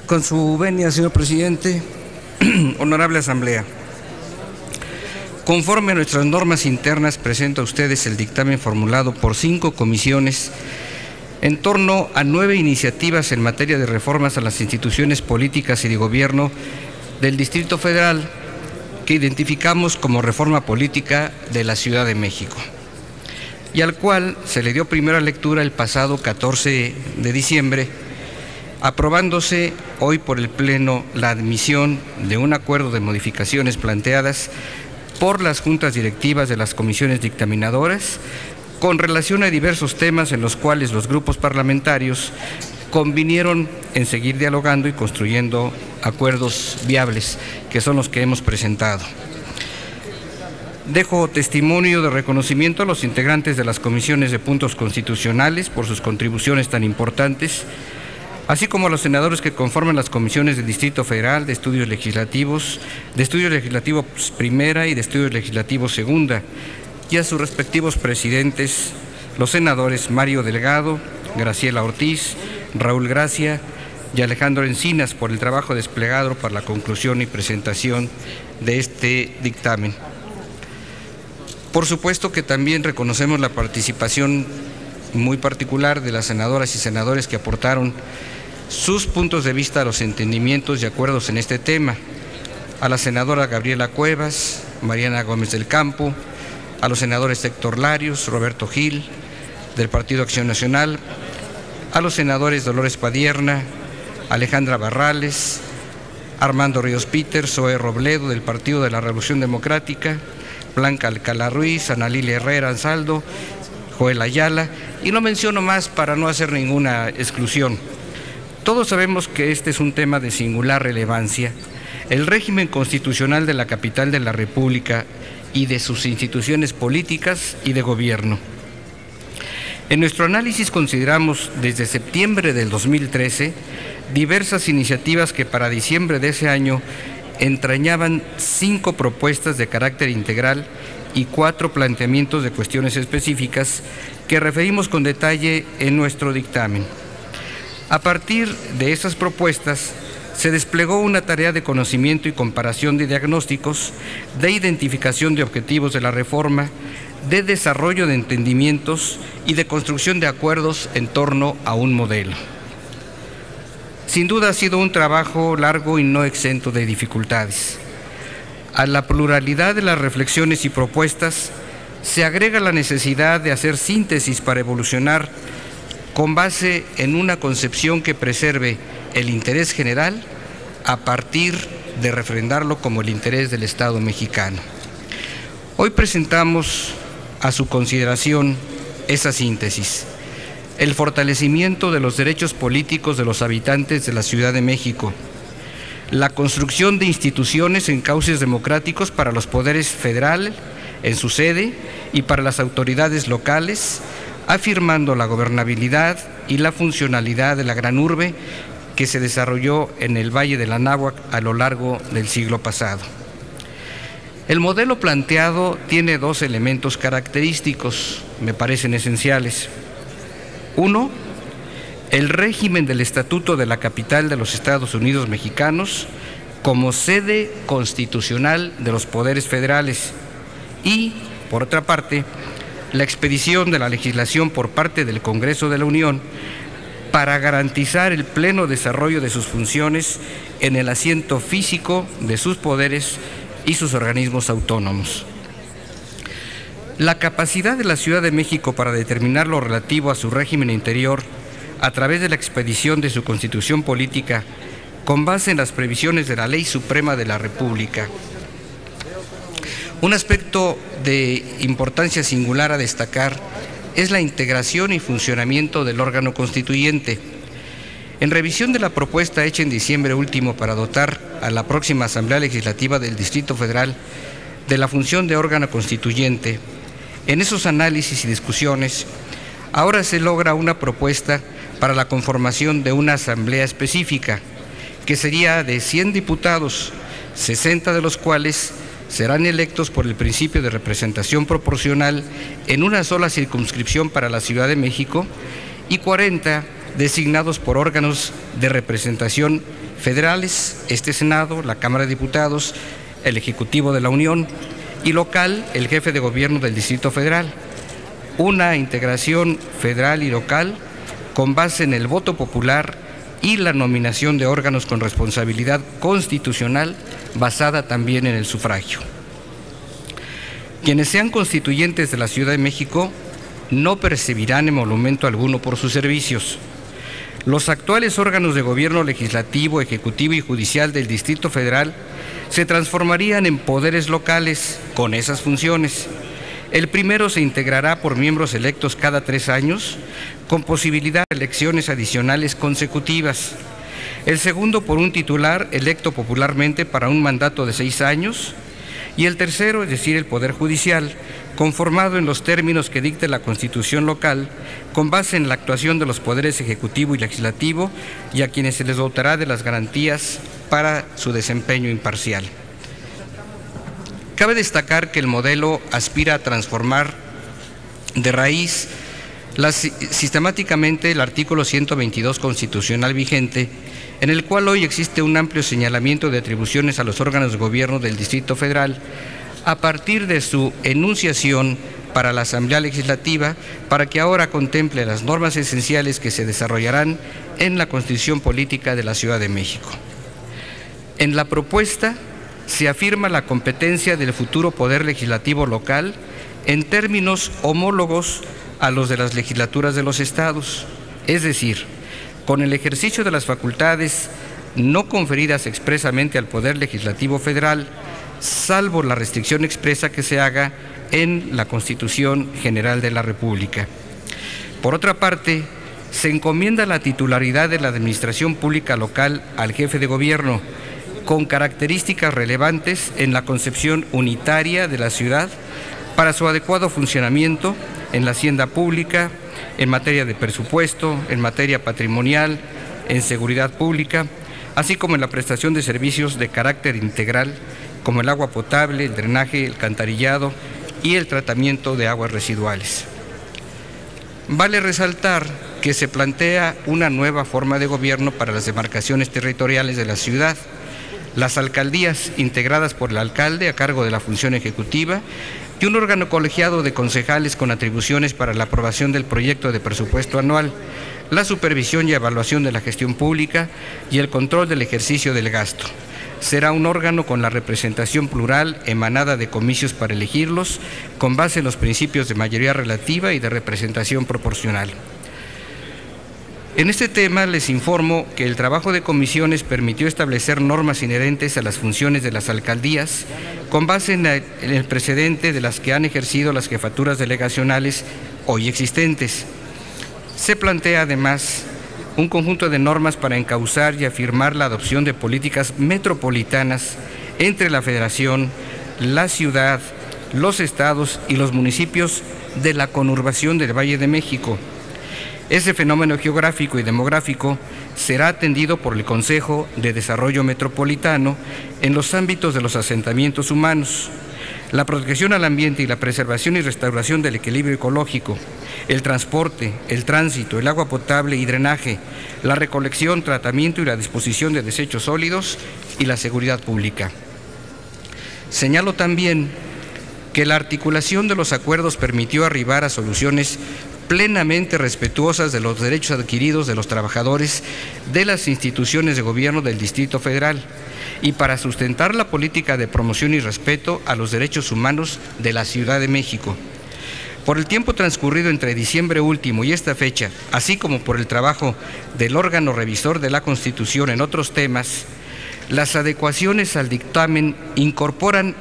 Con su venia, señor presidente, honorable asamblea, conforme a nuestras normas internas, presento a ustedes el dictamen formulado por 5 comisiones en torno a 9 iniciativas en materia de reformas a las instituciones políticas y de gobierno del Distrito Federal que identificamos como reforma política de la Ciudad de México, y al cual se le dio primera lectura el pasado 14 de diciembre, aprobándose hoy por el Pleno la admisión de un acuerdo de modificaciones planteadas por las juntas directivas de las comisiones dictaminadoras con relación a diversos temas en los cuales los grupos parlamentarios convinieron en seguir dialogando y construyendo acuerdos viables, que son los que hemos presentado. Dejo testimonio de reconocimiento a los integrantes de las comisiones de puntos constitucionales por sus contribuciones tan importantes, así como a los senadores que conforman las comisiones de Distrito Federal, de Estudios Legislativos, de Estudios Legislativos Primera y de Estudios Legislativos Segunda, y a sus respectivos presidentes, los senadores Mario Delgado, Graciela Ortiz, Raúl Gracia y Alejandro Encinas, por el trabajo desplegado para la conclusión y presentación de este dictamen. Por supuesto que también reconocemos la participación muy particular de las senadoras y senadores que aportaron sus puntos de vista a los entendimientos y acuerdos en este tema: a la senadora Gabriela Cuevas, Mariana Gómez del Campo, a los senadores Héctor Larios, Roberto Gil, del Partido Acción Nacional, a los senadores Dolores Padierna, Alejandra Barrales, Armando Ríos Peter, Zoé Robledo, del Partido de la Revolución Democrática, Blanca Alcalá Ruiz, Ana Lilia Herrera Ansaldo, Joel Ayala, y no menciono más para no hacer ninguna exclusión. Todos sabemos que este es un tema de singular relevancia. El régimen constitucional de la capital de la República y de sus instituciones políticas y de gobierno. En nuestro análisis consideramos desde septiembre del 2013 diversas iniciativas que para diciembre de ese año entrañaban 5 propuestas de carácter integral y 4 planteamientos de cuestiones específicas que referimos con detalle en nuestro dictamen. A partir de esas propuestas, se desplegó una tarea de conocimiento y comparación de diagnósticos, de identificación de objetivos de la reforma, de desarrollo de entendimientos y de construcción de acuerdos en torno a un modelo. Sin duda ha sido un trabajo largo y no exento de dificultades. A la pluralidad de las reflexiones y propuestas se agrega la necesidad de hacer síntesis para evolucionar con base en una concepción que preserve el interés general a partir de refrendarlo como el interés del Estado mexicano. Hoy presentamos a su consideración esa síntesis: el fortalecimiento de los derechos políticos de los habitantes de la Ciudad de México, la construcción de instituciones en cauces democráticos para los poderes federal en su sede y para las autoridades locales, afirmando la gobernabilidad y la funcionalidad de la gran urbe que se desarrolló en el Valle del Anáhuac a lo largo del siglo pasado. El modelo planteado tiene 2 elementos característicos, me parecen esenciales. 1, el régimen del Estatuto de la Capital de los Estados Unidos Mexicanos como sede constitucional de los poderes federales y, por otra parte, la expedición de la legislación por parte del Congreso de la Unión para garantizar el pleno desarrollo de sus funciones en el asiento físico de sus poderes y sus organismos autónomos. La capacidad de la Ciudad de México para determinar lo relativo a su régimen interior a través de la expedición de su Constitución política con base en las previsiones de la Ley Suprema de la República. Un aspecto de importancia singular a destacar es la integración y funcionamiento del órgano constituyente. En revisión de la propuesta hecha en diciembre último para dotar a la próxima Asamblea Legislativa del Distrito Federal de la función de órgano constituyente, en esos análisis y discusiones, ahora se logra una propuesta para la conformación de una asamblea específica, que sería de 100 diputados, 60 de los cuales serán electos por el principio de representación proporcional en una sola circunscripción para la Ciudad de México y 40 designados por órganos de representación federales, este Senado, la Cámara de Diputados, el Ejecutivo de la Unión, y local, el jefe de gobierno del Distrito Federal. Una integración federal y local con base en el voto popular y la nominación de órganos con responsabilidad constitucional basada también en el sufragio. Quienes sean constituyentes de la Ciudad de México no percibirán emolumento alguno por sus servicios. Los actuales órganos de gobierno legislativo, ejecutivo y judicial del Distrito Federal se transformarían en poderes locales con esas funciones. El primero se integrará por miembros electos cada 3 años, con posibilidad de elecciones adicionales consecutivas. El segundo por un titular electo popularmente para un mandato de 6 años. Y el tercero, es decir, el Poder Judicial, conformado en los términos que dicte la Constitución local, con base en la actuación de los poderes ejecutivo y legislativo, y a quienes se les dotará de las garantías para su desempeño imparcial. Cabe destacar que el modelo aspira a transformar de raíz sistemáticamente el artículo 122 constitucional vigente, en el cual hoy existe un amplio señalamiento de atribuciones a los órganos de gobierno del Distrito Federal, a partir de su enunciación para la Asamblea Legislativa, para que ahora contemple las normas esenciales que se desarrollarán en la Constitución Política de la Ciudad de México. En la propuesta se afirma la competencia del futuro Poder Legislativo local en términos homólogos a los de las legislaturas de los estados, es decir, con el ejercicio de las facultades no conferidas expresamente al Poder Legislativo Federal, salvo la restricción expresa que se haga en la Constitución General de la República. Por otra parte, se encomienda la titularidad de la administración pública local al jefe de gobierno, con características relevantes en la concepción unitaria de la ciudad para su adecuado funcionamiento en la hacienda pública, en materia de presupuesto, en materia patrimonial, en seguridad pública, así como en la prestación de servicios de carácter integral, como el agua potable, el drenaje, el alcantarillado y el tratamiento de aguas residuales. Vale resaltar que se plantea una nueva forma de gobierno para las demarcaciones territoriales de la ciudad. Las alcaldías integradas por el alcalde a cargo de la función ejecutiva y un órgano colegiado de concejales con atribuciones para la aprobación del proyecto de presupuesto anual, la supervisión y evaluación de la gestión pública y el control del ejercicio del gasto. Será un órgano con la representación plural emanada de comicios para elegirlos, con base en los principios de mayoría relativa y de representación proporcional. En este tema les informo que el trabajo de comisiones permitió establecer normas inherentes a las funciones de las alcaldías con base en el precedente de las que han ejercido las jefaturas delegacionales hoy existentes. Se plantea además un conjunto de normas para encauzar y afirmar la adopción de políticas metropolitanas entre la Federación, la ciudad, los estados y los municipios de la conurbación del Valle de México. Ese fenómeno geográfico y demográfico será atendido por el Consejo de Desarrollo Metropolitano en los ámbitos de los asentamientos humanos, la protección al ambiente y la preservación y restauración del equilibrio ecológico, el transporte, el tránsito, el agua potable y drenaje, la recolección, tratamiento y la disposición de desechos sólidos y la seguridad pública. Señalo también que la articulación de los acuerdos permitió arribar a soluciones plenamente respetuosas de los derechos adquiridos de los trabajadores de las instituciones de gobierno del Distrito Federal y para sustentar la política de promoción y respeto a los derechos humanos de la Ciudad de México. Por el tiempo transcurrido entre diciembre último y esta fecha, así como por el trabajo del órgano revisor de la Constitución en otros temas, las adecuaciones al dictamen incorporan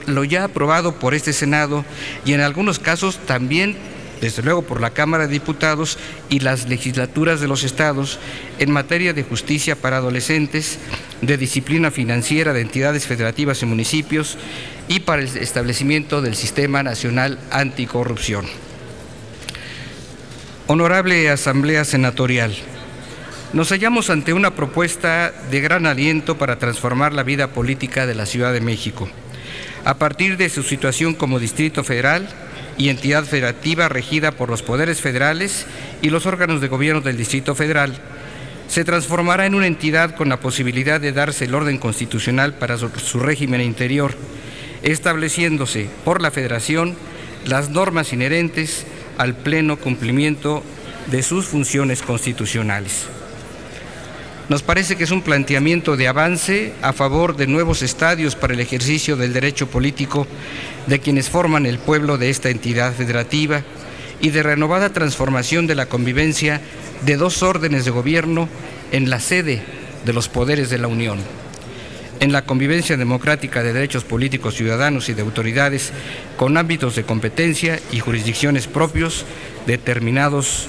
lo ya aprobado por este Senado y en algunos casos también desde luego por la Cámara de Diputados y las legislaturas de los estados en materia de justicia para adolescentes, de disciplina financiera de entidades federativas y municipios y para el establecimiento del Sistema Nacional Anticorrupción. Honorable Asamblea Senatorial, nos hallamos ante una propuesta de gran aliento para transformar la vida política de la Ciudad de México. A partir de su situación como Distrito Federal, y entidad federativa regida por los poderes federales y los órganos de gobierno del Distrito Federal, se transformará en una entidad con la posibilidad de darse el orden constitucional para su régimen interior, estableciéndose por la Federación las normas inherentes al pleno cumplimiento de sus funciones constitucionales. Nos parece que es un planteamiento de avance a favor de nuevos estadios para el ejercicio del derecho político de quienes forman el pueblo de esta entidad federativa y de renovada transformación de la convivencia de dos órdenes de gobierno en la sede de los poderes de la Unión, en la convivencia democrática de derechos políticos ciudadanos y de autoridades con ámbitos de competencia y jurisdicciones propios determinados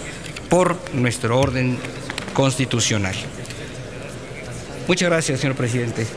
por nuestro orden constitucional. Muchas gracias, señor presidente.